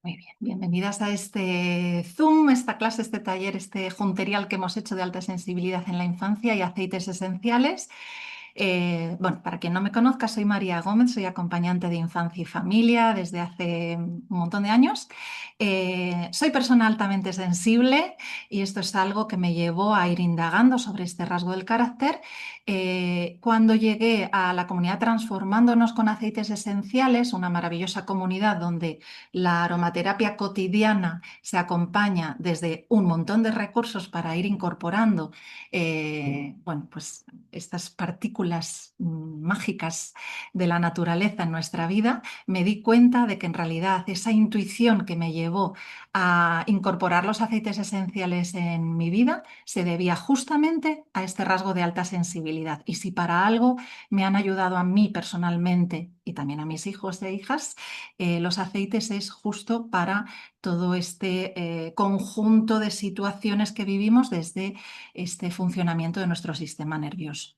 Muy bien, bienvenidas a este Zoom, esta clase, este taller, este junterial que hemos hecho de alta sensibilidad en la infancia y aceites esenciales. Bueno, para quien no me conozca, soy María Gómez, soy acompañante de infancia y familia desde hace un montón de años. Soy persona altamente sensible y esto es algo que me llevó a ir indagando sobre este rasgo del carácter. Cuando llegué a la comunidad Transformándonos con Aceites Esenciales, una maravillosa comunidad donde la aromaterapia cotidiana se acompaña desde un montón de recursos para ir incorporando bueno, pues estas partículas mágicas de la naturaleza en nuestra vida, me di cuenta de que en realidad esa intuición que me llevó a incorporar los aceites esenciales en mi vida se debía justamente a este rasgo de alta sensibilidad. Y si para algo me han ayudado a mí personalmente y también a mis hijos e hijas, los aceites es justo para todo este conjunto de situaciones que vivimos desde este funcionamiento de nuestro sistema nervioso.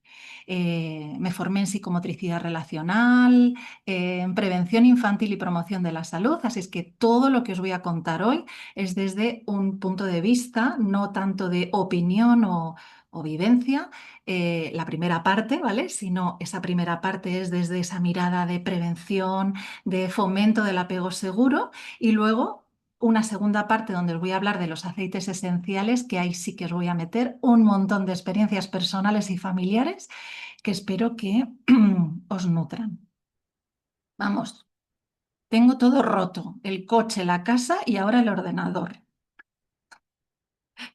Me formé en psicomotricidad relacional, en prevención infantil y promoción de la salud, así es que todo lo que os voy a contar hoy es desde un punto de vista, no tanto de opinión o vivencia, la primera parte, ¿vale? Sino esa primera parte es desde esa mirada de prevención, de fomento del apego seguro y luego una segunda parte donde os voy a hablar de los aceites esenciales, que ahí sí que os voy a meter un montón de experiencias personales y familiares que espero que os nutran. Vamos, tengo todo roto, el coche, la casa y ahora el ordenador.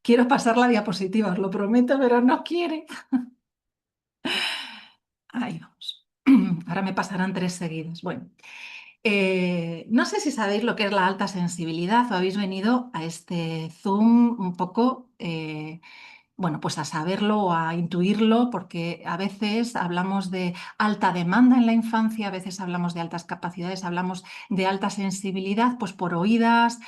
Quiero pasar la diapositiva, os lo prometo, pero no quiere. Ahí vamos. Ahora me pasarán tres seguidas. Bueno, no sé si sabéis lo que es la alta sensibilidad o habéis venido a este Zoom un poco bueno, pues a saberlo o a intuirlo, porque a veces hablamos de alta demanda en la infancia, a veces hablamos de altas capacidades, hablamos de alta sensibilidad, pues por oídas,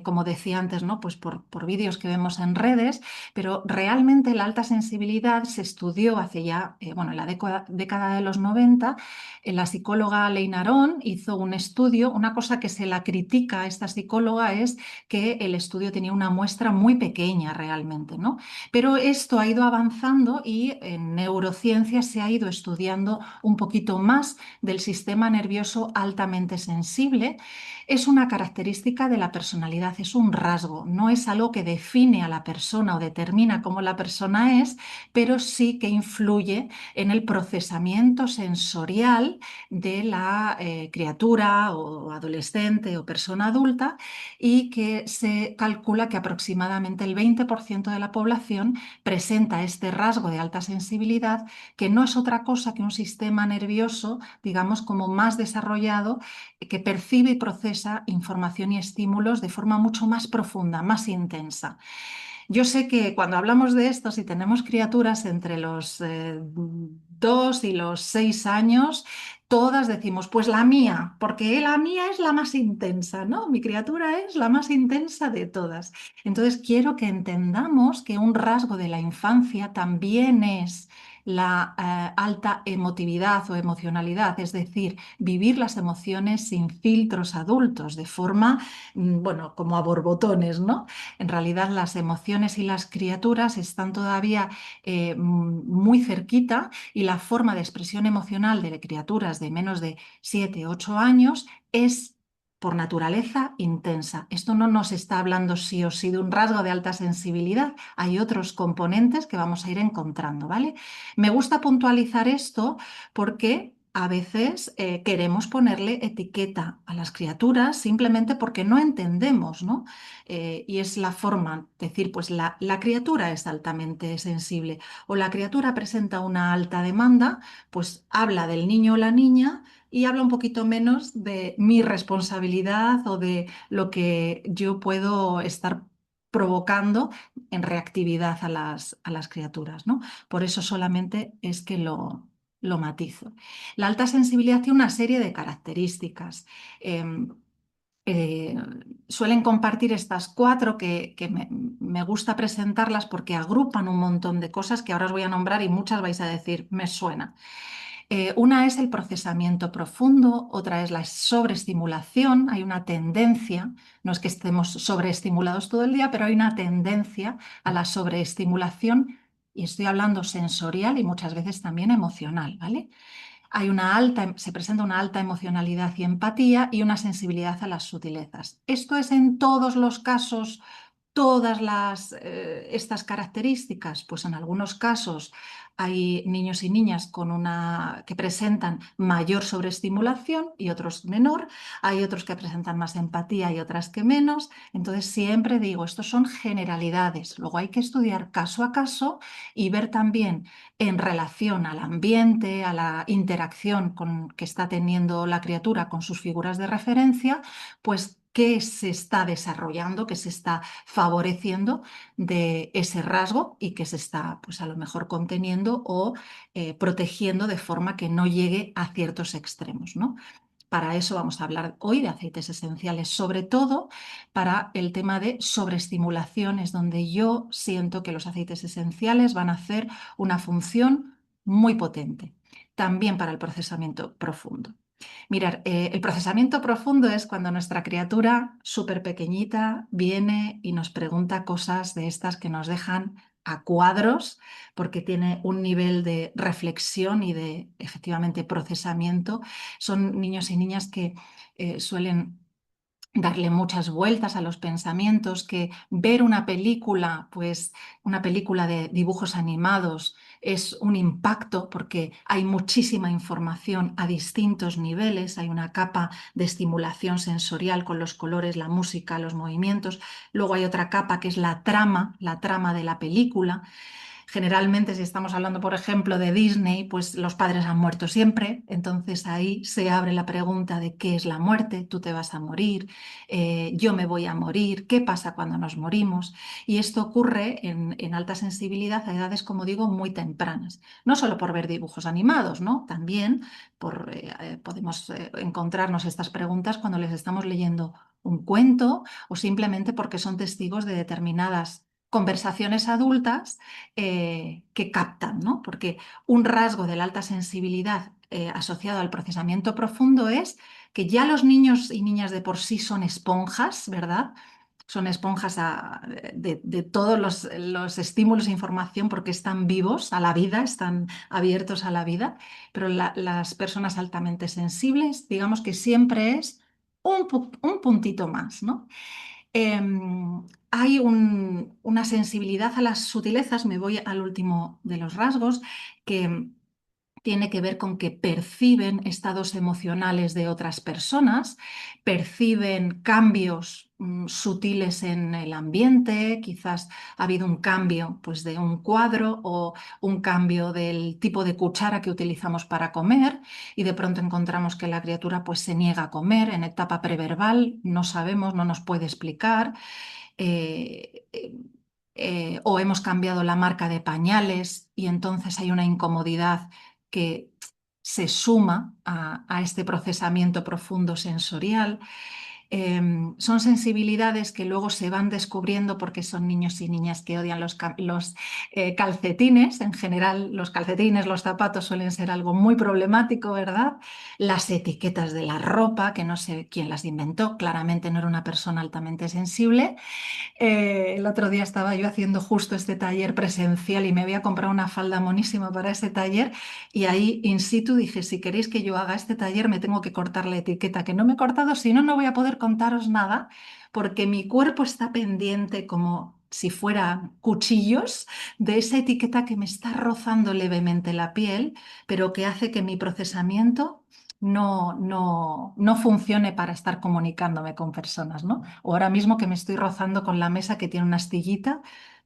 como decía antes, ¿no? Pues por vídeos que vemos en redes, pero realmente la alta sensibilidad se estudió hace ya, bueno, en la década de los 90. La psicóloga Leyna Aron hizo un estudio. Una cosa que se la critica a esta psicóloga es que el estudio tenía una muestra muy pequeña realmente, ¿no? Pero esto ha ido avanzando y en neurociencia se ha ido estudiando un poquito más del sistema nervioso altamente sensible. Es una característica de la personalidad, es un rasgo, no es algo que define a la persona o determina cómo la persona es, pero sí que influye en el procesamiento sensorial de la criatura o adolescente o persona adulta, y que se calcula que aproximadamente el 20% de la población presenta este rasgo de alta sensibilidad, que no es otra cosa que un sistema nervioso, digamos, como más desarrollado, que percibe y procesa información y estímulos de forma mucho más profunda, más intensa. Yo sé que cuando hablamos de esto, si tenemos criaturas entre los 2 y los 6 años, todas decimos, pues la mía, porque la mía es la más intensa, ¿no? Mi criatura es la más intensa de todas. Entonces quiero que entendamos que un rasgo de la infancia también es la alta emotividad o emocionalidad, es decir, vivir las emociones sin filtros adultos, de forma, bueno, como a borbotones, ¿no? En realidad las emociones y las criaturas están todavía muy cerquita, y la forma de expresión emocional de criaturas de menos de 7, 8 años es por naturaleza intensa. Esto no nos está hablando sí o sí de un rasgo de alta sensibilidad. Hay otros componentes que vamos a ir encontrando, ¿vale? Me gusta puntualizar esto porque a veces queremos ponerle etiqueta a las criaturas simplemente porque no entendemos, ¿no? Y es la forma de decir, pues la criatura es altamente sensible o la criatura presenta una alta demanda, pues habla del niño o la niña y habla un poquito menos de mi responsabilidad o de lo que yo puedo estar provocando en reactividad a las criaturas, ¿no? Por eso solamente es que lo matizo. La alta sensibilidad tiene una serie de características. Em, eh, Suelen compartir estas cuatro que me gusta presentarlas porque agrupan un montón de cosas que ahora os voy a nombrar y muchas vais a decir, me suena. Una es el procesamiento profundo, otra es la sobreestimulación. Hay una tendencia, no es que estemos sobreestimulados todo el día, pero hay una tendencia a la sobreestimulación, y estoy hablando sensorial y muchas veces también emocional, ¿vale? Se presenta una alta emocionalidad y empatía y una sensibilidad a las sutilezas. Esto es en todos los casos, todas estas características. Pues en algunos casos hay niños y niñas que presentan mayor sobreestimulación y otros menor. Hay otros que presentan más empatía y otras que menos. Entonces siempre digo, estos son generalidades. Luego hay que estudiar caso a caso y ver también en relación al ambiente, a la interacción que está teniendo la criatura con sus figuras de referencia, pues qué se está desarrollando, qué se está favoreciendo de ese rasgo y que se está, pues a lo mejor conteniendo o protegiendo de forma que no llegue a ciertos extremos, ¿no? Para eso vamos a hablar hoy de aceites esenciales, sobre todo para el tema de sobreestimulación, es donde yo siento que los aceites esenciales van a hacer una función muy potente, también para el procesamiento profundo. Mirar, el procesamiento profundo es cuando nuestra criatura súper pequeñita viene y nos pregunta cosas de estas que nos dejan a cuadros porque tiene un nivel de reflexión y de efectivamente procesamiento. Son niños y niñas que suelen darle muchas vueltas a los pensamientos, que ver una película, pues una película de dibujos animados es un impacto porque hay muchísima información a distintos niveles, hay una capa de estimulación sensorial con los colores, la música, los movimientos, luego hay otra capa que es la trama de la película. Generalmente, si estamos hablando, por ejemplo, de Disney, pues los padres han muerto siempre, entonces ahí se abre la pregunta de qué es la muerte, tú te vas a morir, yo me voy a morir, qué pasa cuando nos morimos. Y esto ocurre en alta sensibilidad a edades, como digo, muy tempranas. No solo por ver dibujos animados, ¿no? También podemos encontrarnos estas preguntas cuando les estamos leyendo un cuento o simplemente porque son testigos de determinadas conversaciones adultas que captan, ¿no? Porque un rasgo de la alta sensibilidad asociado al procesamiento profundo es que ya los niños y niñas de por sí son esponjas, ¿verdad? Son esponjas de todos los estímulos e información porque están vivos a la vida, están abiertos a la vida, pero las personas altamente sensibles, digamos que siempre es un puntito más, ¿no? Hay una sensibilidad a las sutilezas, me voy al último de los rasgos, que tiene que ver con que perciben estados emocionales de otras personas, perciben cambios sutiles en el ambiente, quizás ha habido un cambio pues, de un cuadro o un cambio del tipo de cuchara que utilizamos para comer y de pronto encontramos que la criatura pues, se niega a comer en etapa preverbal, no sabemos, no nos puede explicar. eh, eh, o hemos cambiado la marca de pañales y entonces hay una incomodidad que se suma a este procesamiento profundo sensorial. Son sensibilidades que luego se van descubriendo porque son niños y niñas que odian los calcetines. En general, los calcetines, los zapatos suelen ser algo muy problemático, ¿verdad? Las etiquetas de la ropa, que no sé quién las inventó, claramente no era una persona altamente sensible. El otro día estaba yo haciendo justo este taller presencial y me había comprado una falda monísima para ese taller y ahí in situ dije, si queréis que yo haga este taller me tengo que cortar la etiqueta, que no me he cortado, si no, no voy a poder contaros nada porque mi cuerpo está pendiente como si fueran cuchillos de esa etiqueta que me está rozando levemente la piel, pero que hace que mi procesamiento no funcione para estar comunicándome con personas, ¿no? O ahora mismo que me estoy rozando con la mesa que tiene una astillita,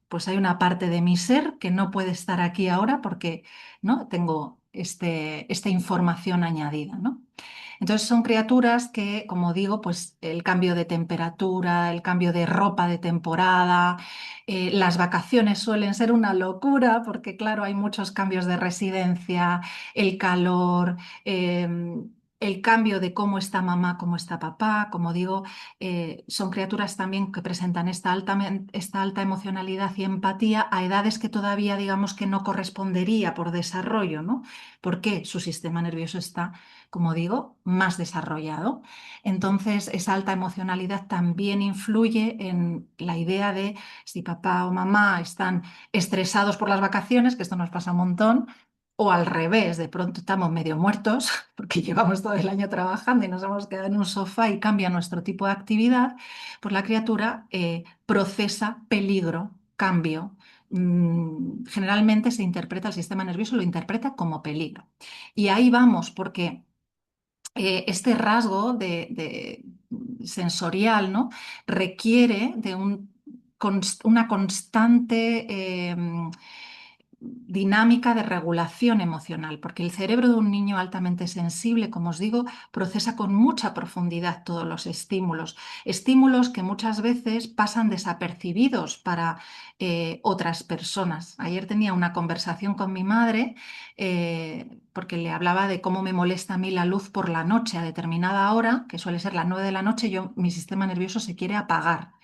pues hay una parte de mi ser que no puede estar aquí ahora porque, ¿no? Tengo esta información añadida, ¿no? Entonces son criaturas que, como digo, pues el cambio de temperatura, el cambio de ropa de temporada, las vacaciones suelen ser una locura porque, claro, hay muchos cambios de residencia, el calor, el cambio de cómo está mamá, cómo está papá. Como digo, son criaturas también que presentan esta alta emocionalidad y empatía a edades que todavía, digamos, que no correspondería por desarrollo, ¿no? Porque su sistema nervioso está, como digo, más desarrollado. Entonces, esa alta emocionalidad también influye en la idea de si papá o mamá están estresados por las vacaciones, que esto nos pasa un montón, o al revés, de pronto estamos medio muertos porque llevamos todo el año trabajando y nos hemos quedado en un sofá y cambia nuestro tipo de actividad, pues la criatura procesa peligro, cambio. Generalmente se interpreta, el sistema nervioso lo interpreta como peligro. Y ahí vamos, porque este rasgo sensorial, ¿no? Requiere de una constante dinámica de regulación emocional, porque el cerebro de un niño altamente sensible, como os digo, procesa con mucha profundidad todos los estímulos, estímulos que muchas veces pasan desapercibidos para otras personas. Ayer tenía una conversación con mi madre porque le hablaba de cómo me molesta a mí la luz por la noche a determinada hora, que suele ser las 9 de la noche. Mi sistema nervioso se quiere apagar.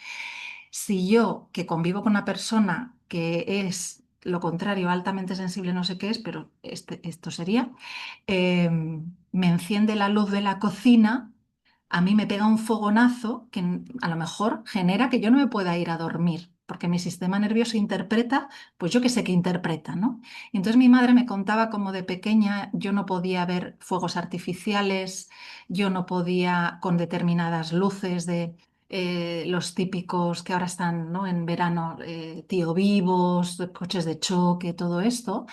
Si yo, que convivo con una persona que es lo contrario, altamente sensible, no sé qué es, pero esto sería, eh, me enciende la luz de la cocina, a mí me pega un fogonazo que a lo mejor genera que yo no me pueda ir a dormir, porque mi sistema nervioso interpreta, pues yo que sé que interpreta, ¿no? Y entonces mi madre me contaba cómo de pequeña yo no podía ver fuegos artificiales, yo no podía con determinadas luces de los típicos que ahora están, ¿no? En verano, tío vivos, coches de choque, todo esto,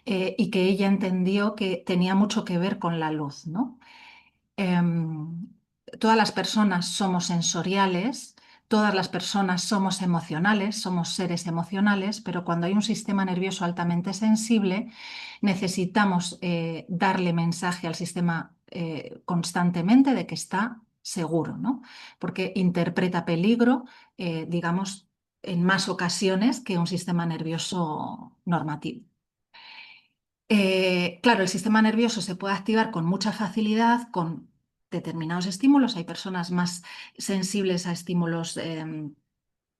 y que ella entendió que tenía mucho que ver con la luz, ¿no? Em, Todas las personas somos sensoriales, todas las personas somos emocionales, somos seres emocionales, pero cuando hay un sistema nervioso altamente sensible, necesitamos darle mensaje al sistema constantemente de que está seguro, ¿no? Porque interpreta peligro, digamos, en más ocasiones que un sistema nervioso normativo. Claro, el sistema nervioso se puede activar con mucha facilidad con determinados estímulos. Hay personas más sensibles a estímulos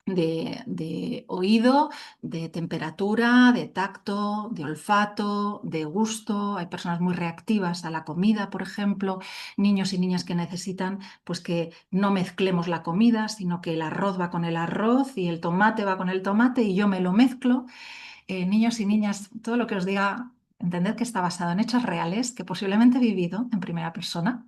de oído, de temperatura, de tacto, de olfato, de gusto. Hay personas muy reactivas a la comida, por ejemplo, niños y niñas que necesitan pues que no mezclemos la comida, sino que el arroz va con el arroz y el tomate va con el tomate y yo me lo mezclo. Niños y niñas, todo lo que os diga, entended que está basado en hechos reales que posiblemente he vivido en primera persona,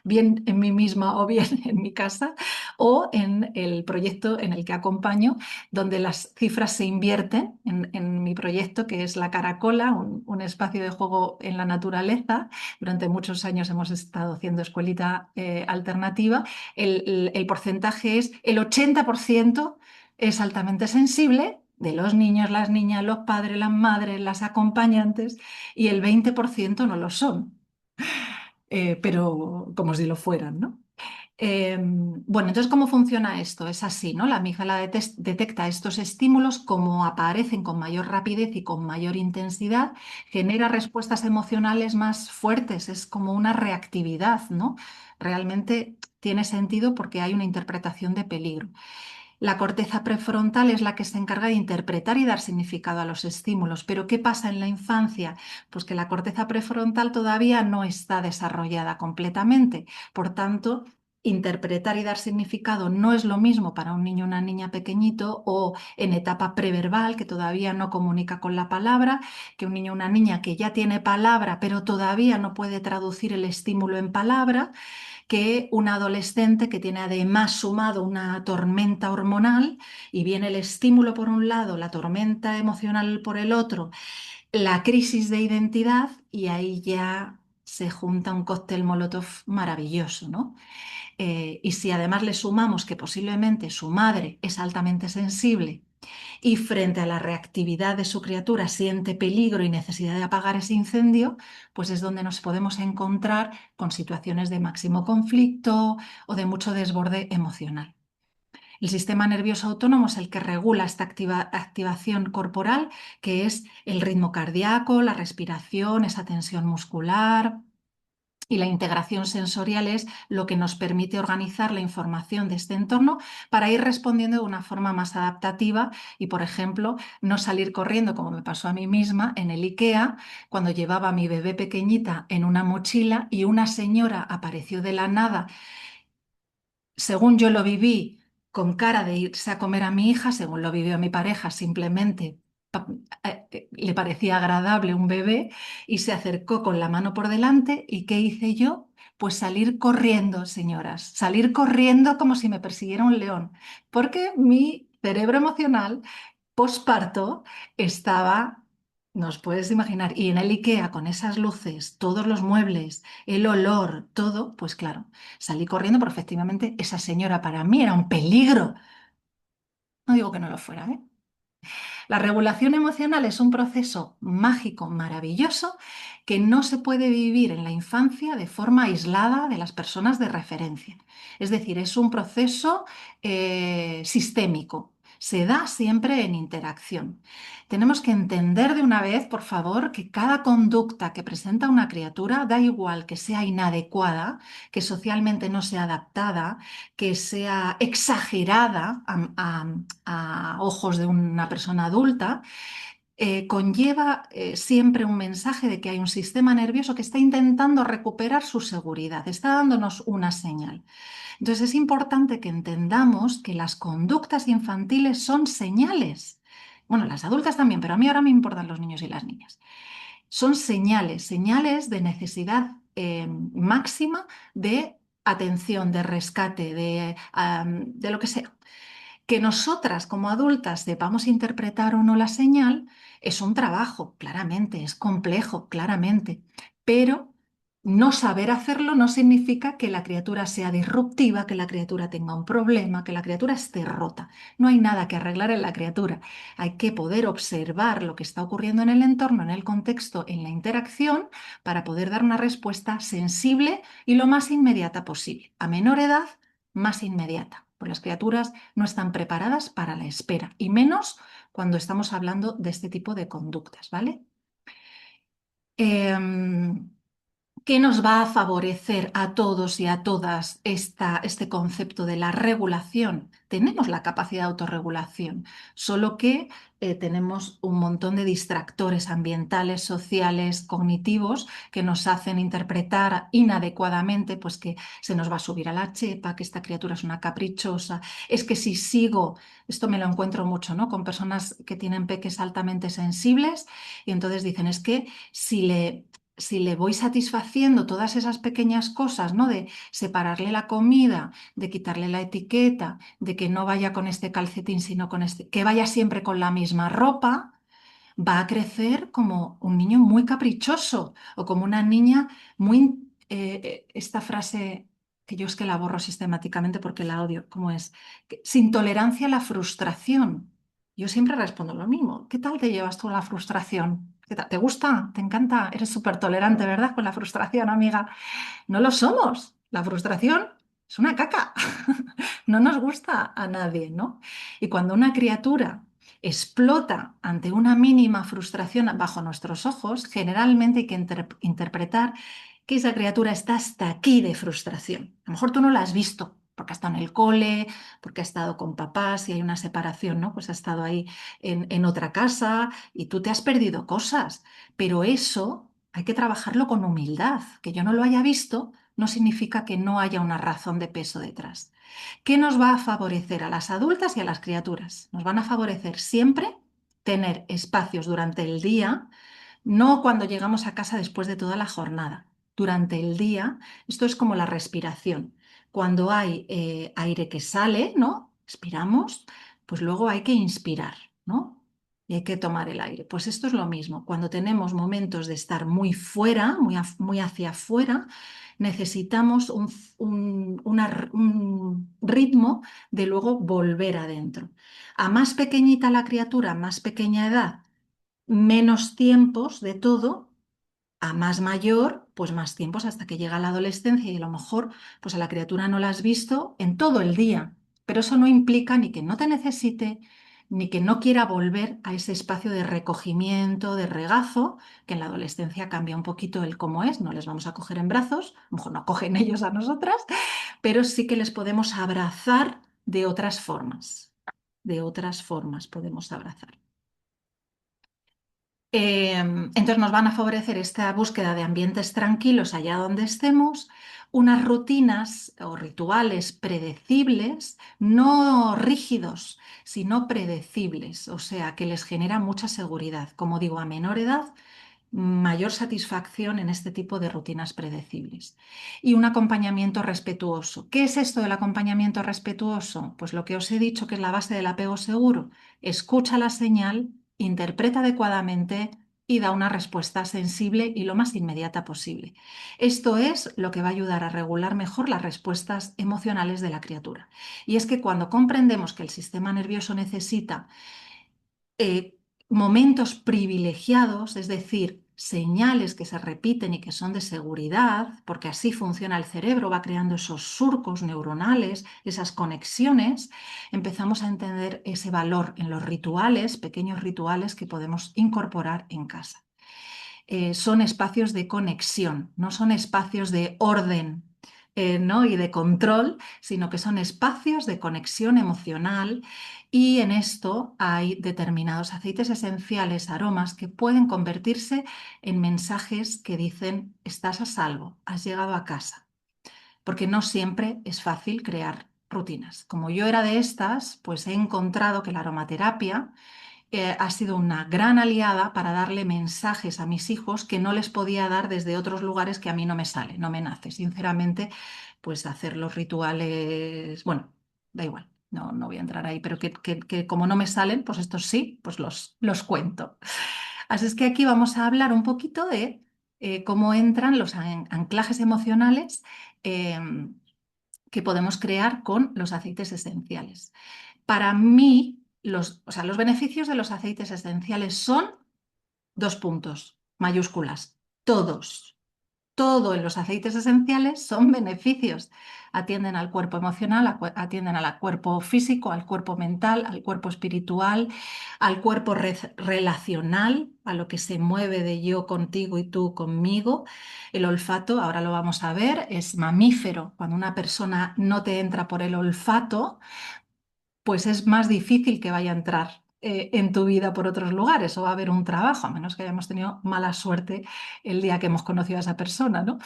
bien en mí misma o bien en mi casa, o en el proyecto en el que acompaño, donde las cifras se invierten en mi proyecto, que es La Caracola, un espacio de juego en la naturaleza. Durante muchos años hemos estado haciendo escuelita alternativa. El porcentaje es el 80% es altamente sensible de los niños, las niñas, los padres, las madres, las acompañantes, y el 20% no lo son, pero como si lo fueran, ¿no? Bueno, entonces, ¿cómo funciona esto? Es así, ¿no? La amígdala detecta estos estímulos, como aparecen con mayor rapidez y con mayor intensidad, genera respuestas emocionales más fuertes, es como una reactividad, ¿no? Realmente tiene sentido porque hay una interpretación de peligro. La corteza prefrontal es la que se encarga de interpretar y dar significado a los estímulos. Pero ¿qué pasa en la infancia? Pues que la corteza prefrontal todavía no está desarrollada completamente. Por tanto, interpretar y dar significado no es lo mismo para un niño o una niña pequeñito o en etapa preverbal, que todavía no comunica con la palabra, que un niño o una niña que ya tiene palabra, pero todavía no puede traducir el estímulo en palabra, que un adolescente que tiene además sumado una tormenta hormonal y viene el estímulo por un lado, la tormenta emocional por el otro, la crisis de identidad, y ahí ya se junta un cóctel Molotov maravilloso, ¿no? Y si además le sumamos que posiblemente su madre es altamente sensible y frente a la reactividad de su criatura siente peligro y necesidad de apagar ese incendio, pues es donde nos podemos encontrar con situaciones de máximo conflicto o de mucho desborde emocional. El sistema nervioso autónomo es el que regula esta activación corporal, que es el ritmo cardíaco, la respiración, esa tensión muscular, Y la integración sensorial es lo que nos permite organizar la información de este entorno para ir respondiendo de una forma más adaptativa y, por ejemplo, no salir corriendo, como me pasó a mí misma en el IKEA, cuando llevaba a mi bebé pequeñita en una mochila y una señora apareció de la nada, según yo lo viví, con cara de irse a comer a mi hija, según lo vivió mi pareja, simplemente le parecía agradable un bebé y se acercó con la mano por delante. ¿Y qué hice yo? Pues salir corriendo, señoras, salir corriendo como si me persiguiera un león, porque mi cerebro emocional posparto estaba, nos puedes imaginar, y en el IKEA con esas luces, todos los muebles, el olor, todo, pues claro, salí corriendo, pero efectivamente esa señora para mí era un peligro. No digo que no lo fuera, ¿eh? La regulación emocional es un proceso mágico, maravilloso, que no se puede vivir en la infancia de forma aislada de las personas de referencia. Es decir, es un proceso sistémico. Se da siempre en interacción. Tenemos que entender de una vez, por favor, que cada conducta que presenta una criatura, da igual que sea inadecuada, que socialmente no sea adaptada, que sea exagerada a ojos de una persona adulta, conlleva siempre un mensaje de que hay un sistema nervioso que está intentando recuperar su seguridad, está dándonos una señal. Entonces es importante que entendamos que las conductas infantiles son señales. Bueno, las adultas también, pero a mí ahora me importan los niños y las niñas. Son señales, señales de necesidad máxima de atención, de rescate, de lo que sea. Que nosotras como adultas sepamos interpretar o no la señal es un trabajo, claramente, es complejo, claramente, pero no saber hacerlo no significa que la criatura sea disruptiva, que la criatura tenga un problema, que la criatura esté rota. No hay nada que arreglar en la criatura. Hay que poder observar lo que está ocurriendo en el entorno, en el contexto, en la interacción, para poder dar una respuesta sensible y lo más inmediata posible. A menor edad, más inmediata. Pues las criaturas no están preparadas para la espera, y menos cuando estamos hablando de este tipo de conductas, ¿vale? Em, ¿Qué nos va a favorecer a todos y a todas este concepto de la regulación? Tenemos la capacidad de autorregulación, solo que tenemos un montón de distractores ambientales, sociales, cognitivos que nos hacen interpretar inadecuadamente, pues que se nos va a subir a la chepa, que esta criatura es una caprichosa. Es que si sigo, esto me lo encuentro mucho, ¿no? Con personas que tienen peques altamente sensibles y entonces dicen, es que si le voy satisfaciendo todas esas pequeñas cosas, ¿no? De separarle la comida, de quitarle la etiqueta, de que no vaya con este calcetín, sino con este, que vaya siempre con la misma ropa, va a crecer como un niño muy caprichoso o como una niña muy... esta frase que yo es que la borro sistemáticamente porque la odio, ¿cómo es? Sin tolerancia a la frustración. Yo siempre respondo lo mismo. ¿Qué tal te llevas tú a la frustración? ¿Qué tal? ¿Te gusta? ¿Te encanta? Eres súper tolerante, ¿verdad? Con la frustración, amiga. No lo somos. La frustración es una caca. No nos gusta a nadie, ¿no? Y cuando una criatura explota ante una mínima frustración bajo nuestros ojos, generalmente hay que interpretar que esa criatura está hasta aquí de frustración. A lo mejor tú no la has visto porque ha estado en el cole, porque ha estado con papás y hay una separación, ¿no? Pues ha estado ahí en otra casa y tú te has perdido cosas, pero eso hay que trabajarlo con humildad. Que yo no lo haya visto no significa que no haya una razón de peso detrás. ¿Qué nos va a favorecer a las adultas y a las criaturas? Nos van a favorecer siempre tener espacios durante el día, no cuando llegamos a casa después de toda la jornada. Durante el día, esto es como la respiración. Cuando hay aire que sale, ¿no? Expiramos, pues luego hay que inspirar, ¿no? Y hay que tomar el aire. Pues esto es lo mismo. Cuando tenemos momentos de estar muy fuera, muy hacia afuera, necesitamos un ritmo de luego volver adentro. A más pequeñita la criatura, más pequeña edad, menos tiempos de todo. A más mayor, pues más tiempos hasta que llega la adolescencia y a lo mejor pues a la criatura no la has visto en todo el día. Pero eso no implica ni que no te necesite, ni que no quiera volver a ese espacio de recogimiento, de regazo, que en la adolescencia cambia un poquito el cómo es, no les vamos a coger en brazos, a lo mejor no cogen ellos a nosotras, pero sí que les podemos abrazar de otras formas podemos abrazar. Entonces nos van a favorecer esta búsqueda de ambientes tranquilos allá donde estemos, unas rutinas o rituales predecibles, no rígidos, sino predecibles, o sea, que les genera mucha seguridad. Como digo, a menor edad, mayor satisfacción en este tipo de rutinas predecibles. Y un acompañamiento respetuoso. ¿Qué es esto del acompañamiento respetuoso? Pues lo que os he dicho que es la base del apego seguro. Escucha la señal, interpreta adecuadamente y da una respuesta sensible y lo más inmediata posible. Esto es lo que va a ayudar a regular mejor las respuestas emocionales de la criatura. Y es que cuando comprendemos que el sistema nervioso necesita eh, momentos privilegiados, es decir, señales que se repiten y que son de seguridad, porque así funciona el cerebro, va creando esos surcos neuronales, esas conexiones, empezamos a entender ese valor en los rituales, pequeños rituales que podemos incorporar en casa. Son espacios de conexión, no son espacios de orden, ¿no? y de control, sino que son espacios de conexión emocional y en esto hay determinados aceites esenciales, aromas que pueden convertirse en mensajes que dicen estás a salvo, has llegado a casa, porque no siempre es fácil crear rutinas. Como yo era de estas, pues he encontrado que la aromaterapia ha sido una gran aliada para darle mensajes a mis hijos que no les podía dar desde otros lugares que a mí no me sale, no me nace. Sinceramente, pues hacer los rituales, bueno, da igual, no voy a entrar ahí, pero que como no me salen, pues estos sí, pues los cuento. Así es que aquí vamos a hablar un poquito de cómo entran los anclajes emocionales que podemos crear con los aceites esenciales. Para mí, los beneficios de los aceites esenciales son dos puntos, mayúsculas, todos. Todo en los aceites esenciales son beneficios. Atienden al cuerpo emocional, atienden al cuerpo físico, al cuerpo mental, al cuerpo espiritual, al cuerpo relacional, a lo que se mueve de yo contigo y tú conmigo. El olfato, ahora lo vamos a ver, es mamífero. Cuando una persona no te entra por el olfato, pues es más difícil que vaya a entrar en tu vida por otros lugares o va a haber un trabajo, a menos que hayamos tenido mala suerte el día que hemos conocido a esa persona, ¿no?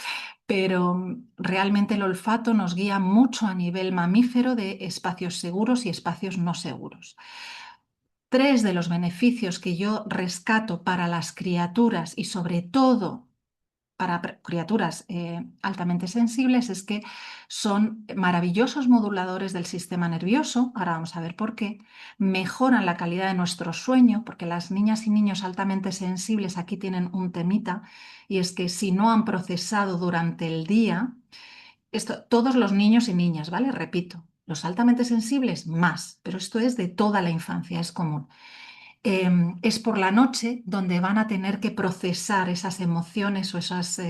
Pero realmente el olfato nos guía mucho a nivel mamífero de espacios seguros y espacios no seguros. Tres de los beneficios que yo rescato para las criaturas y sobre todo para criaturas altamente sensibles es que son maravillosos moduladores del sistema nervioso, ahora vamos a ver por qué, mejoran la calidad de nuestro sueño, porque las niñas y niños altamente sensibles aquí tienen un temita, y es que si no han procesado durante el día, esto, todos los niños y niñas, ¿vale? Repito, los altamente sensibles más, pero esto es de toda la infancia, es común. Es por la noche donde van a tener que procesar esas emociones o esos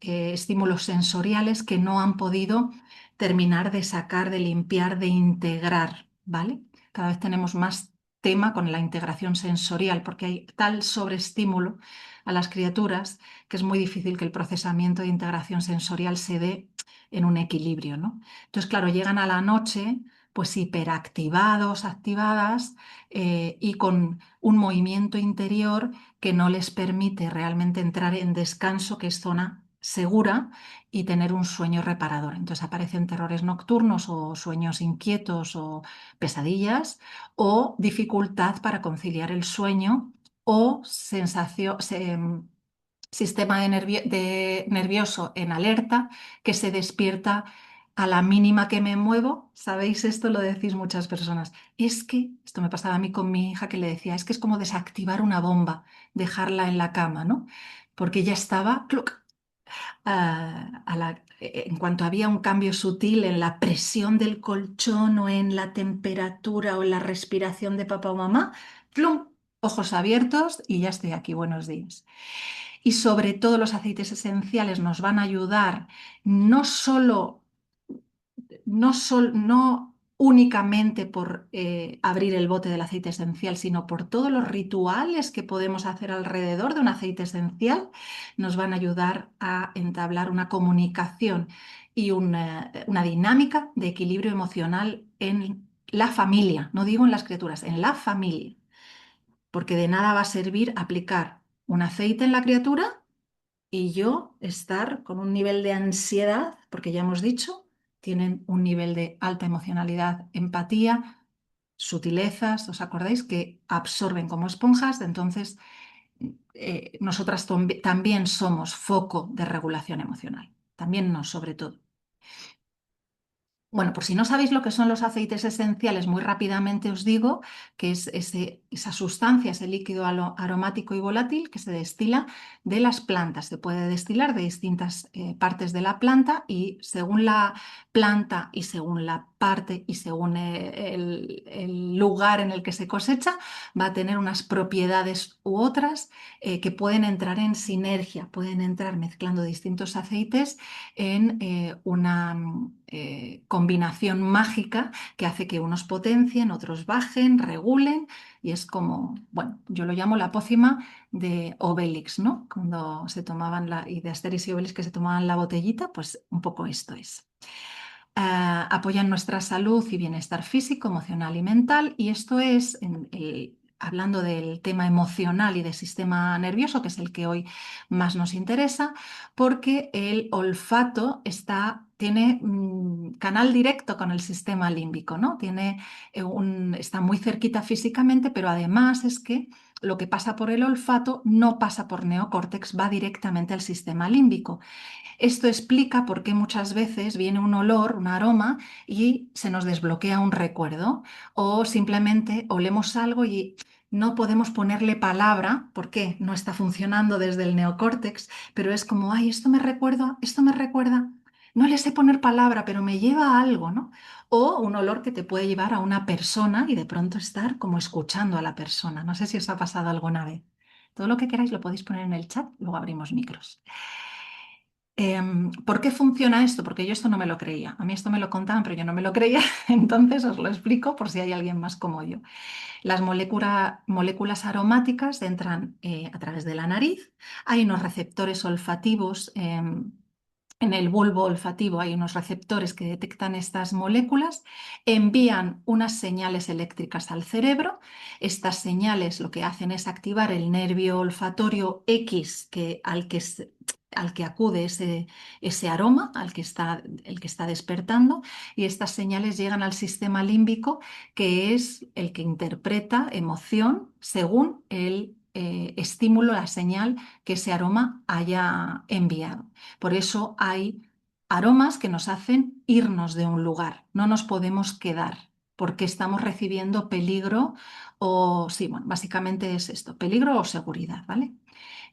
estímulos sensoriales que no han podido terminar de sacar, de limpiar, de integrar, ¿vale? Cada vez tenemos más tema con la integración sensorial porque hay tal sobreestímulo a las criaturas que es muy difícil que el procesamiento de integración sensorial se dé en un equilibrio, ¿no? Entonces, claro, llegan a la noche pues hiperactivados, activadas y con un movimiento interior que no les permite realmente entrar en descanso, que es zona segura, y tener un sueño reparador. Entonces aparecen terrores nocturnos o sueños inquietos o pesadillas o dificultad para conciliar el sueño o sensación, sistema nervioso en alerta que se despierta a la mínima que me muevo. ¿Sabéis esto? Lo decís muchas personas. Es que, esto me pasaba a mí con mi hija que le decía, es que es como desactivar una bomba, dejarla en la cama, ¿no? Porque ya estaba, ¡cluc! En cuanto había un cambio sutil en la presión del colchón o en la temperatura o en la respiración de papá o mamá, ¡plum! Ojos abiertos y ya estoy aquí, buenos días. Y sobre todo los aceites esenciales nos van a ayudar no solo no únicamente por abrir el bote del aceite esencial, sino por todos los rituales que podemos hacer alrededor de un aceite esencial, nos van a ayudar a entablar una comunicación y una dinámica de equilibrio emocional en la familia, no digo en las criaturas, en la familia, porque de nada va a servir aplicar un aceite en la criatura y yo estar con un nivel de ansiedad, porque ya hemos dicho, tienen un nivel de alta emocionalidad, empatía, sutilezas, ¿os acordáis? Que absorben como esponjas, entonces nosotras también somos foco de regulación emocional, también no, sobre todo. Bueno, por si no sabéis lo que son los aceites esenciales, muy rápidamente os digo que es esa sustancia, ese líquido aromático y volátil que se destila de las plantas. Se puede destilar de distintas partes de la planta y según la planta y según la parte y según el lugar en el que se cosecha, va a tener unas propiedades u otras que pueden entrar en sinergia, pueden entrar mezclando distintos aceites en una combinación mágica que hace que unos potencien, otros bajen, regulen, y es como, bueno, yo lo llamo la pócima de Obélix, ¿no? Cuando se tomaban y de Asterix y Obélix que se tomaban la botellita, pues un poco esto es. Apoyan nuestra salud y bienestar físico, emocional y mental, y esto es hablando del tema emocional y del sistema nervioso, que es el que hoy más nos interesa, porque el olfato tiene canal directo con el sistema límbico, ¿no? Está muy cerquita físicamente, pero además es que lo que pasa por el olfato no pasa por neocórtex, va directamente al sistema límbico. Esto explica por qué muchas veces viene un olor, un aroma y se nos desbloquea un recuerdo o simplemente olemos algo y no podemos ponerle palabra porque no está funcionando desde el neocórtex, pero es como, ay, esto me recuerda, esto me recuerda. No le sé poner palabra, pero me lleva a algo, ¿no? O un olor que te puede llevar a una persona y de pronto estar como escuchando a la persona. No sé si os ha pasado alguna vez. Todo lo que queráis lo podéis poner en el chat, luego abrimos micros. ¿Por qué funciona esto? Porque yo esto no me lo creía. A mí esto me lo contaban, pero yo no me lo creía. Entonces os lo explico por si hay alguien más como yo. Las moléculas aromáticas entran a través de la nariz. Hay unos receptores olfativos. En el bulbo olfativo hay unos receptores que detectan estas moléculas, envían unas señales eléctricas al cerebro. Estas señales lo que hacen es activar el nervio olfatorio X al que acude ese aroma, el que está despertando, y estas señales llegan al sistema límbico, que es el que interpreta emoción según el estímulo, la señal que ese aroma haya enviado. Por eso hay aromas que nos hacen irnos de un lugar, no nos podemos quedar porque estamos recibiendo peligro o, sí, bueno, básicamente es esto, peligro o seguridad, ¿vale?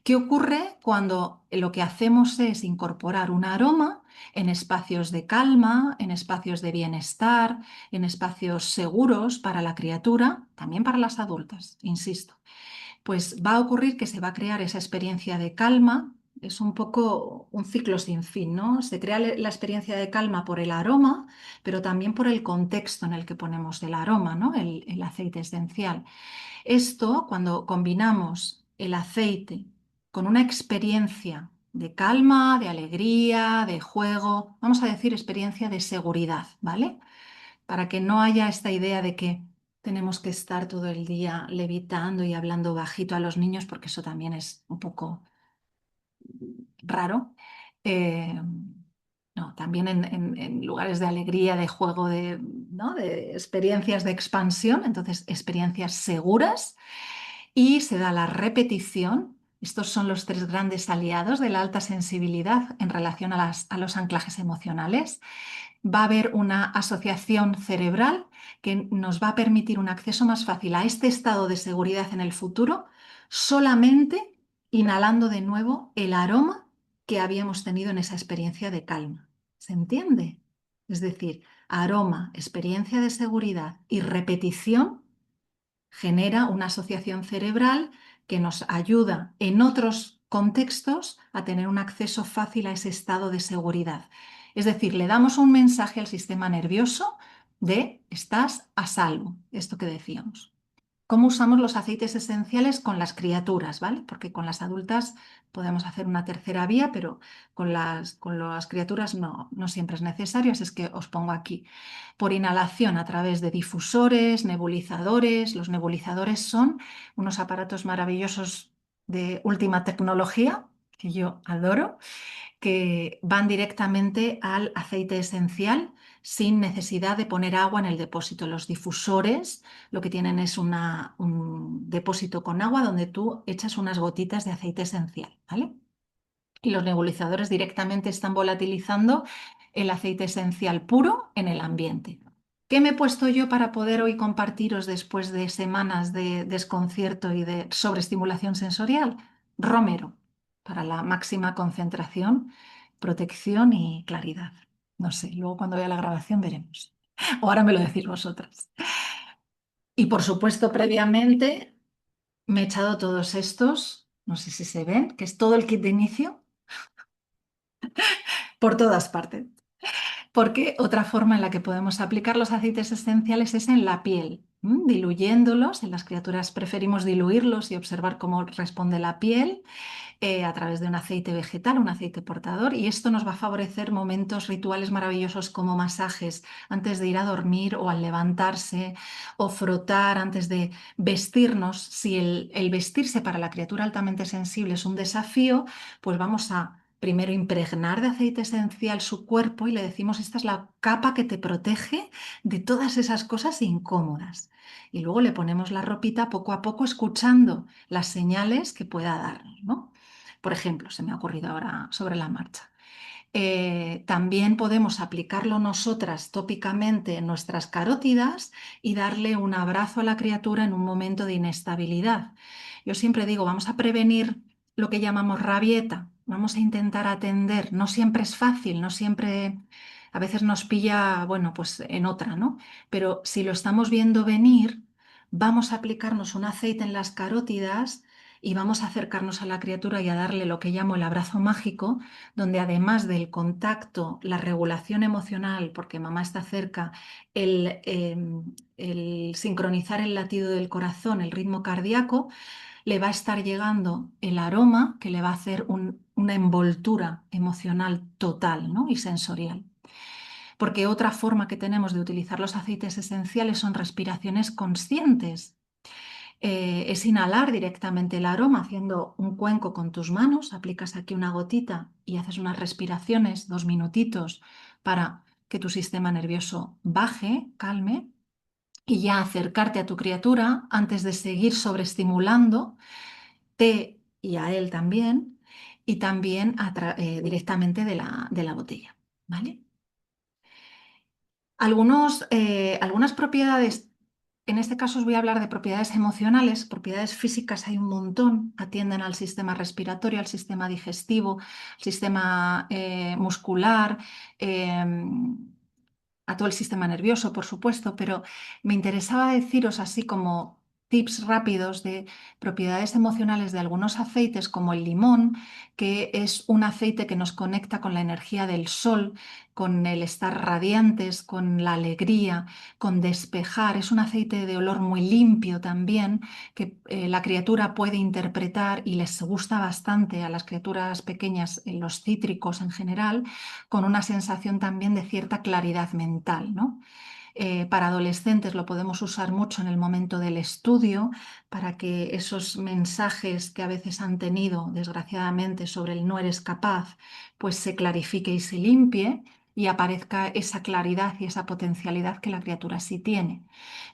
¿Qué ocurre cuando lo que hacemos es incorporar un aroma en espacios de calma, en espacios de bienestar, en espacios seguros para la criatura, también para las adultas, insisto? Pues va a ocurrir que se va a crear esa experiencia de calma. Es un poco un ciclo sin fin, ¿no? Se crea la experiencia de calma por el aroma, pero también por el contexto en el que ponemos el aroma, ¿no? El aceite esencial. Esto, cuando combinamos el aceite con una experiencia de calma, de alegría, de juego, vamos a decir experiencia de seguridad, ¿vale? Para que no haya esta idea de que tenemos que estar todo el día levitando y hablando bajito a los niños, porque eso también es un poco raro. Eh, no, también en lugares de alegría, de juego, ¿no? De experiencias de expansión, entonces experiencias seguras, y se da la repetición. Estos son los tres grandes aliados de la alta sensibilidad en relación a los anclajes emocionales. Va a haber una asociación cerebral que nos va a permitir un acceso más fácil a este estado de seguridad en el futuro, solamente inhalando de nuevo el aroma que habíamos tenido en esa experiencia de calma. ¿Se entiende? Es decir, aroma, experiencia de seguridad y repetición genera una asociación cerebral que nos ayuda en otros contextos a tener un acceso fácil a ese estado de seguridad. Es decir, le damos un mensaje al sistema nervioso de estás a salvo, esto que decíamos. ¿Cómo usamos los aceites esenciales con las criaturas, ¿vale? Porque con las adultas podemos hacer una tercera vía, pero con las criaturas no siempre es necesario, así es que os pongo aquí. Por inhalación a través de difusores, nebulizadores. Los nebulizadores son unos aparatos maravillosos de última tecnología que yo adoro, que van directamente al aceite esencial sin necesidad de poner agua en el depósito. Los difusores lo que tienen es un depósito con agua donde tú echas unas gotitas de aceite esencial, ¿vale? Y los nebulizadores directamente están volatilizando el aceite esencial puro en el ambiente. ¿Qué me he puesto yo para poder hoy compartiros después de semanas de desconcierto y de sobreestimulación sensorial? Romero, para la máxima concentración, protección y claridad. No sé, luego cuando vea la grabación veremos. O ahora me lo decís vosotras. Y por supuesto, previamente me he echado todos estos, no sé si se ven, que es todo el kit de inicio por todas partes. Porque otra forma en la que podemos aplicar los aceites esenciales es en la piel, diluyéndolos. En las criaturas preferimos diluirlos y observar cómo responde la piel a través de un aceite vegetal, un aceite portador, y esto nos va a favorecer momentos rituales maravillosos como masajes antes de ir a dormir o al levantarse, o frotar antes de vestirnos. Si el vestirse para la criatura altamente sensible es un desafío, pues vamos a primero impregnar de aceite esencial su cuerpo y le decimos, esta es la capa que te protege de todas esas cosas incómodas. Y luego le ponemos la ropita poco a poco escuchando las señales que pueda darnos, ¿no? Por ejemplo, se me ha ocurrido ahora sobre la marcha. También podemos aplicarlo nosotras tópicamente en nuestras carótidas y darle un abrazo a la criatura en un momento de inestabilidad. Yo siempre digo, vamos a prevenir lo que llamamos rabieta, vamos a intentar atender. No siempre es fácil, no siempre, a veces nos pilla, bueno, pues en otra, ¿no? Pero si lo estamos viendo venir, vamos a aplicarnos un aceite en las carótidas y vamos a acercarnos a la criatura y a darle lo que llamo el abrazo mágico, donde además del contacto, la regulación emocional, porque mamá está cerca, el sincronizar el latido del corazón, el ritmo cardíaco, le va a estar llegando el aroma que le va a hacer una envoltura emocional total, ¿no? Y sensorial. Porque otra forma que tenemos de utilizar los aceites esenciales son respiraciones conscientes. Es inhalar directamente el aroma haciendo un cuenco con tus manos, aplicas aquí una gotita y haces unas respiraciones, 2 minutitos, para que tu sistema nervioso baje, calme, y ya acercarte a tu criatura antes de seguir sobreestimulando y a él también, y también directamente de la botella, ¿vale? Algunas propiedades, en este caso os voy a hablar de propiedades emocionales, propiedades físicas hay un montón, atienden al sistema respiratorio, al sistema digestivo, al sistema muscular, a todo el sistema nervioso, por supuesto, pero me interesaba deciros así como tips rápidos de propiedades emocionales de algunos aceites como el limón, que es un aceite que nos conecta con la energía del sol, con el estar radiantes, con la alegría, con despejar. Es un aceite de olor muy limpio también, que la criatura puede interpretar y les gusta bastante a las criaturas pequeñas, los cítricos en general, con una sensación también de cierta claridad mental, ¿no? Para adolescentes lo podemos usar mucho en el momento del estudio para que esos mensajes que a veces han tenido, desgraciadamente, sobre el no eres capaz, pues se clarifique y se limpie y aparezca esa claridad y esa potencialidad que la criatura sí tiene.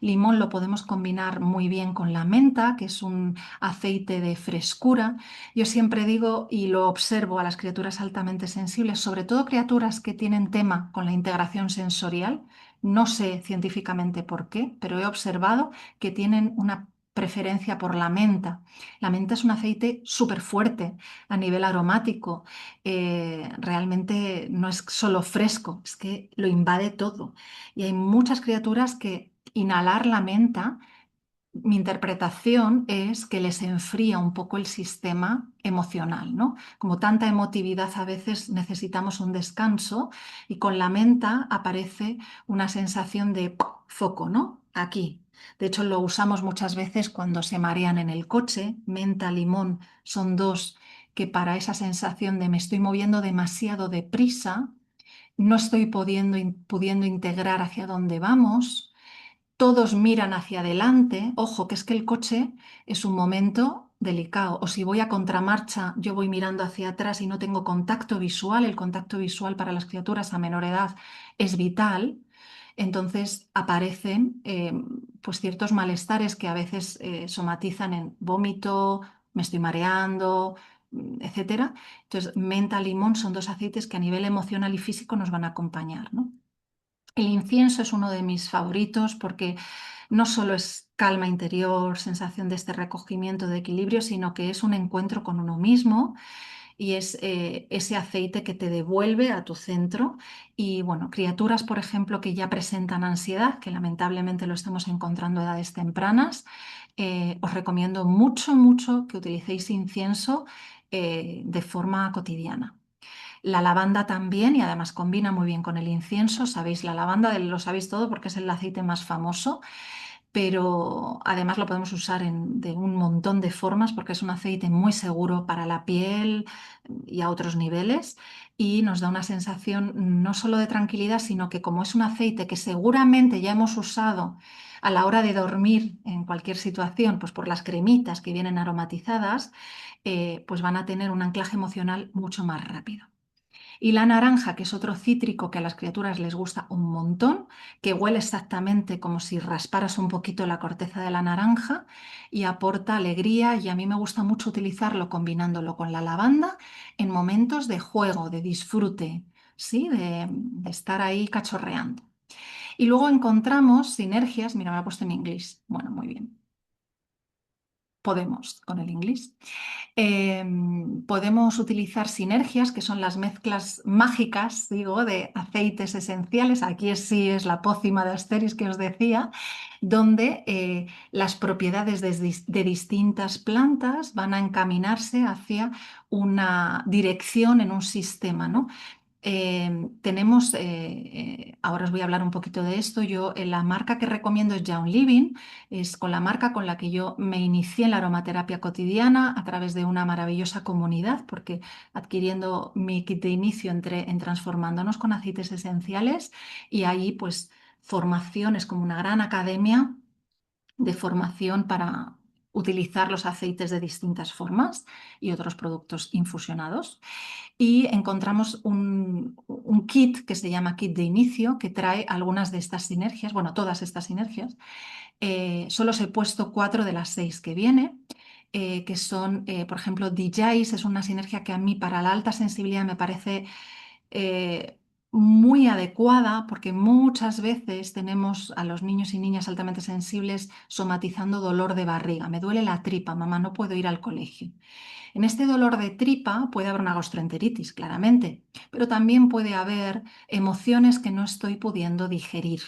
Limón lo podemos combinar muy bien con la menta, que es un aceite de frescura. Yo siempre digo y lo observo a las criaturas altamente sensibles, sobre todo criaturas que tienen tema con la integración sensorial. No sé científicamente por qué, pero he observado que tienen una preferencia por la menta. La menta es un aceite súper fuerte a nivel aromático. Realmente no es solo fresco, es que lo invade todo. Y hay muchas criaturas que inhalar la menta mi interpretación es que les enfría un poco el sistema emocional, ¿no? Como tanta emotividad a veces necesitamos un descanso y con la menta aparece una sensación de foco, ¿no? Aquí. De hecho, lo usamos muchas veces cuando se marean en el coche. Menta, limón son dos que para esa sensación de me estoy moviendo demasiado deprisa, no estoy pudiendo integrar hacia dónde vamos, todos miran hacia adelante. Ojo, que es que el coche es un momento delicado. O si voy a contramarcha, yo voy mirando hacia atrás y no tengo contacto visual. El contacto visual para las criaturas a menor edad es vital. Entonces aparecen pues ciertos malestares que a veces somatizan en vómito, me estoy mareando, etcétera. Entonces, menta, limón son dos aceites que a nivel emocional y físico nos van a acompañar, ¿no? El incienso es uno de mis favoritos porque no solo es calma interior, sensación de este recogimiento, de equilibrio, sino que es un encuentro con uno mismo y es ese aceite que te devuelve a tu centro. Y bueno, criaturas, por ejemplo, que ya presentan ansiedad, que lamentablemente lo estamos encontrando a edades tempranas, os recomiendo mucho, mucho que utilicéis incienso de forma cotidiana. La lavanda también, y además combina muy bien con el incienso. Sabéis, la lavanda lo sabéis todo porque es el aceite más famoso, pero además lo podemos usar de un montón de formas porque es un aceite muy seguro para la piel y a otros niveles y nos da una sensación no solo de tranquilidad, sino que como es un aceite que seguramente ya hemos usado a la hora de dormir en cualquier situación, pues por las cremitas que vienen aromatizadas, pues van a tener un anclaje emocional mucho más rápido. Y la naranja, que es otro cítrico que a las criaturas les gusta un montón, que huele exactamente como si rasparas un poquito la corteza de la naranja y aporta alegría, y a mí me gusta mucho utilizarlo combinándolo con la lavanda en momentos de juego, de disfrute, ¿sí? De estar ahí cachorreando. Y luego encontramos sinergias, mira, me lo he puesto en inglés, bueno, muy bien, podemos con el inglés. Podemos utilizar sinergias, que son las mezclas mágicas, digo, de aceites esenciales. Aquí sí es la pócima de Asteris que os decía, donde las propiedades de distintas plantas van a encaminarse hacia una dirección en un sistema, ¿no? Tenemos, ahora os voy a hablar un poquito de esto. Yo, la marca que recomiendo es Young Living, es con la marca con la que yo me inicié en la aromaterapia cotidiana a través de una maravillosa comunidad, porque adquiriendo mi kit de inicio entré en transformándonos con aceites esenciales y ahí pues formación es como una gran academia de formación para utilizar los aceites de distintas formas y otros productos infusionados y encontramos un kit que se llama kit de inicio que trae algunas de estas sinergias, bueno, todas estas sinergias. Solo os he puesto 4 de las 6 que viene, que son, por ejemplo, DJs, es una sinergia que a mí para la alta sensibilidad me parece eh, muy adecuada porque muchas veces tenemos a los niños y niñas altamente sensibles somatizando dolor de barriga. Me duele la tripa, mamá, no puedo ir al colegio. En este dolor de tripa puede haber una gastroenteritis, claramente, pero también puede haber emociones que no estoy pudiendo digerir,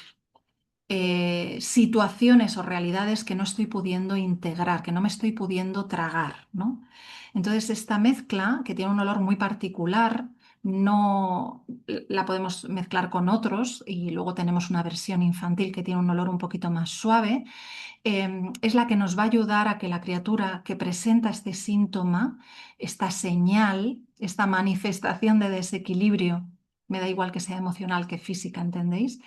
situaciones o realidades que no estoy pudiendo integrar, que no me estoy pudiendo tragar, ¿no? Entonces, esta mezcla, que tiene un olor muy particular, no la podemos mezclar con otros y luego tenemos una versión infantil que tiene un olor un poquito más suave, es la que nos va a ayudar a que la criatura que presenta este síntoma, esta señal, esta manifestación de desequilibrio, me da igual que sea emocional que física, ¿entendéis?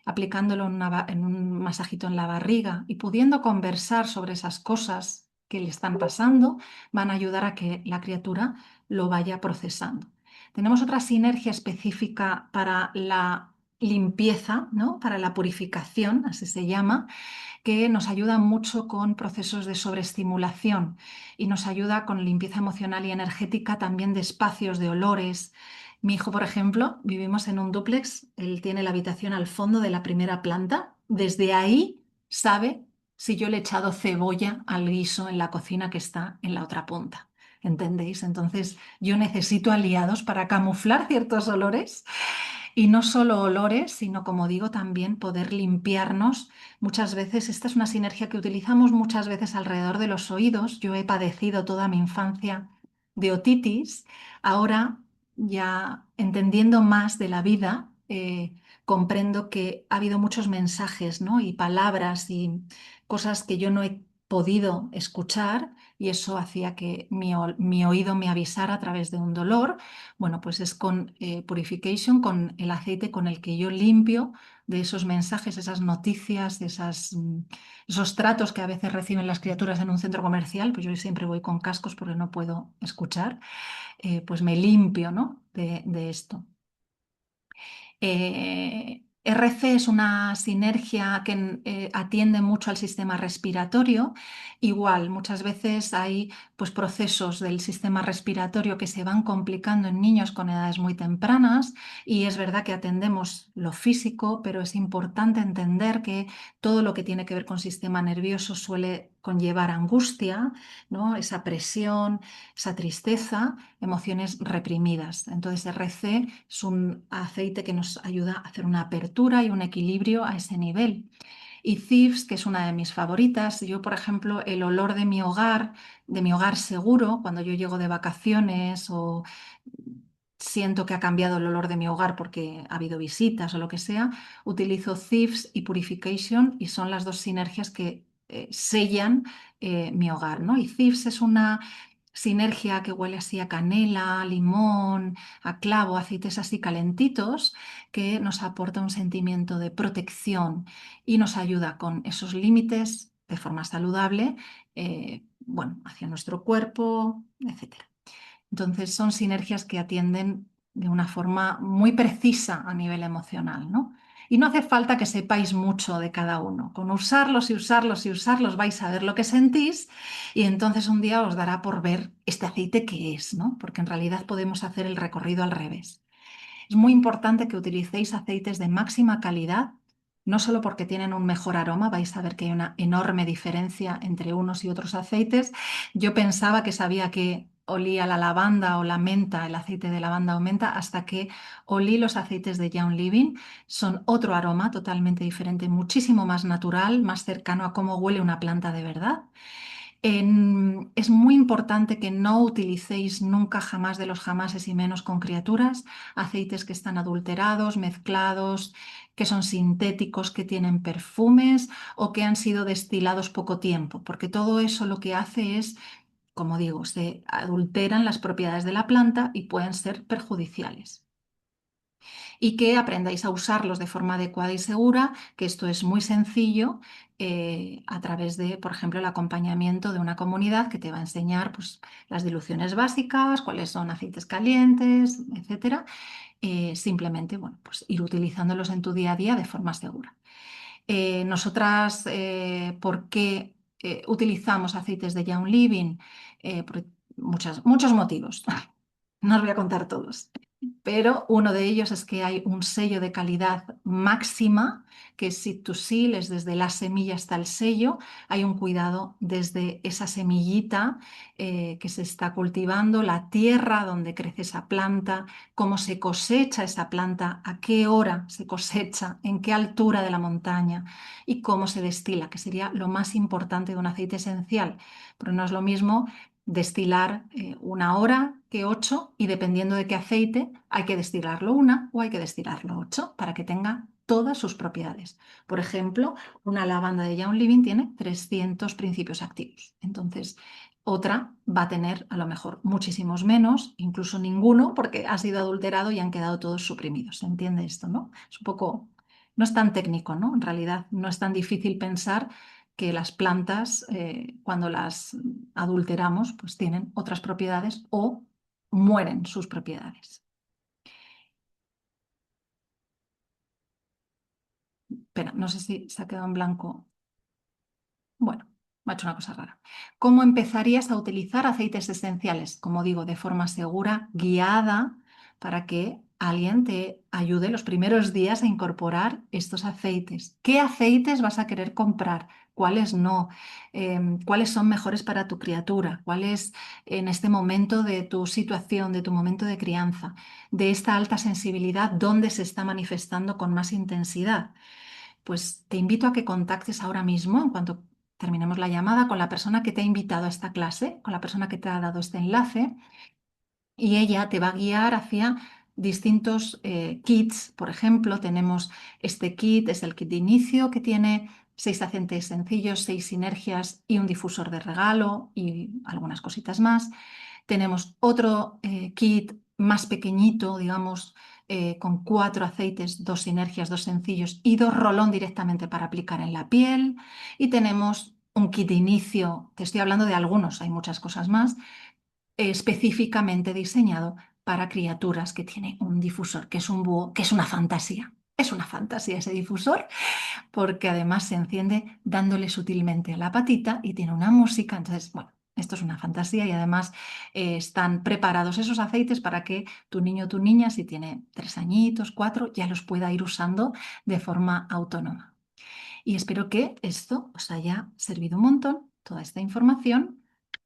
Aplicándolo en un masajito en la barriga y pudiendo conversar sobre esas cosas que le están pasando, van a ayudar a que la criatura lo vaya procesando. Tenemos otra sinergia específica para la limpieza, ¿no? Para la purificación, así se llama, que nos ayuda mucho con procesos de sobreestimulación y nos ayuda con limpieza emocional y energética también de espacios, de olores. Mi hijo, por ejemplo, vivimos en un dúplex, él tiene la habitación al fondo de la primera planta, desde ahí sabe si yo le he echado cebolla al guiso en la cocina que está en la otra punta. ¿Entendéis? Entonces yo necesito aliados para camuflar ciertos olores Y no solo olores, sino, como digo, también poder limpiarnos. Muchas veces, esta es una sinergia que utilizamos muchas veces alrededor de los oídos. Yo he padecido toda mi infancia de otitis. Ahora, ya entendiendo más de la vida, comprendo que ha habido muchos mensajes, ¿no? Y palabras y cosas que yo no he podido escuchar y eso hacía que mi oído me avisara a través de un dolor. Bueno, pues es con Purification, con el aceite con el que yo limpio de esos mensajes, esas noticias, esos tratos que a veces reciben las criaturas en un centro comercial. Pues yo siempre voy con cascos porque no puedo escuchar. Pues me limpio, ¿no? de esto. RC es una sinergia que atiende mucho al sistema respiratorio. Igual, muchas veces hay pues, procesos del sistema respiratorio que se van complicando en niños con edades muy tempranas y es verdad que atendemos lo físico, pero es importante entender que todo lo que tiene que ver con sistema nervioso suele conllevar angustia, ¿no? Esa presión, esa tristeza, emociones reprimidas. Entonces, RC es un aceite que nos ayuda a hacer una apertura y un equilibrio a ese nivel. Y Thieves, que es una de mis favoritas. Yo, por ejemplo, el olor de mi hogar seguro, cuando yo llego de vacaciones o siento que ha cambiado el olor de mi hogar porque ha habido visitas o lo que sea, utilizo Thieves y Purification y son las dos sinergias que sellan mi hogar, ¿no? Y Thieves es una sinergia que huele así a canela, limón, a clavo, aceites así calentitos, que nos aporta un sentimiento de protección y nos ayuda con esos límites de forma saludable, bueno, hacia nuestro cuerpo, etcétera. Entonces son sinergias que atienden de una forma muy precisa a nivel emocional, ¿no? Y no hace falta que sepáis mucho de cada uno. Con usarlos y usarlos y usarlos vais a ver lo que sentís y entonces un día os dará por ver este aceite que es, ¿no? Porque en realidad podemos hacer el recorrido al revés. Es muy importante que utilicéis aceites de máxima calidad, no solo porque tienen un mejor aroma, vais a ver que hay una enorme diferencia entre unos y otros aceites. Yo pensaba que sabía que olía la lavanda o la menta, el aceite de lavanda o menta, hasta que olí los aceites de Young Living. Son otro aroma totalmente diferente, muchísimo más natural, más cercano a cómo huele una planta de verdad. Es muy importante que no utilicéis nunca jamás de los jamases y menos con criaturas aceites que están adulterados, mezclados, que son sintéticos, que tienen perfumes o que han sido destilados poco tiempo, porque todo eso lo que hace es, como digo, se adulteran las propiedades de la planta y pueden ser perjudiciales y que aprendáis a usarlos de forma adecuada y segura, que esto es muy sencillo a través de, por ejemplo, el acompañamiento de una comunidad que te va a enseñar pues, las diluciones básicas, cuáles son aceites calientes, etcétera. Simplemente, bueno, pues ir utilizándolos en tu día a día de forma segura. Nosotras, ¿por qué utilizamos aceites de Young Living? Por muchos motivos. No os voy a contar todos. Pero uno de ellos es que hay un sello de calidad máxima, que es Seed to Seal, es desde la semilla hasta el sello. Hay un cuidado desde esa semillita que se está cultivando, la tierra donde crece esa planta, cómo se cosecha esa planta, a qué hora se cosecha, en qué altura de la montaña y cómo se destila, que sería lo más importante de un aceite esencial. Pero no es lo mismo destilar 1 hora que 8 y dependiendo de qué aceite hay que destilarlo 1 o hay que destilarlo 8 para que tenga todas sus propiedades. Por ejemplo, una lavanda de Young Living tiene 300 principios activos. Entonces, otra va a tener a lo mejor muchísimos menos, incluso ninguno, porque ha sido adulterado y han quedado todos suprimidos. ¿Se entiende esto, no? Es un poco, no es tan técnico, ¿no? En realidad no es tan difícil pensar que las plantas, cuando las adulteramos, pues tienen otras propiedades o mueren sus propiedades. Espera, no sé si se ha quedado en blanco. Bueno, me ha hecho una cosa rara. ¿Cómo empezarías a utilizar aceites esenciales? Como digo, de forma segura, guiada, para que alguien te ayude los primeros días a incorporar estos aceites. ¿Qué aceites vas a querer comprar? ¿Cuáles no? ¿Cuáles son mejores para tu criatura? ¿Cuáles en este momento de tu situación, de tu momento de crianza, de esta alta sensibilidad, dónde se está manifestando con más intensidad? Pues te invito a que contactes ahora mismo, en cuanto terminemos la llamada, con la persona que te ha invitado a esta clase, con la persona que te ha dado este enlace, y ella te va a guiar hacia distintos kits. Por ejemplo, tenemos este kit, es el kit de inicio, que tiene 6 aceites sencillos, 6 sinergias y un difusor de regalo y algunas cositas más. Tenemos otro kit más pequeñito, digamos, con 4 aceites, 2 sinergias, 2 sencillos y 2 rolón directamente para aplicar en la piel. Y tenemos un kit de inicio, te estoy hablando de algunos, hay muchas cosas más, específicamente diseñado para criaturas, que tiene un difusor, que es un búho, que es una fantasía. Es una fantasía ese difusor, porque además se enciende dándole sutilmente a la patita y tiene una música. Entonces, bueno, esto es una fantasía, y además están preparados esos aceites para que tu niño o tu niña, si tiene 3 añitos, 4, ya los pueda ir usando de forma autónoma. Y espero que esto os haya servido un montón, toda esta información.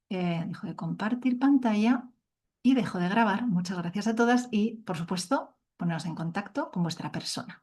Dejo de compartir pantalla y dejo de grabar. Muchas gracias a todas y, por supuesto, poneros en contacto con vuestra persona.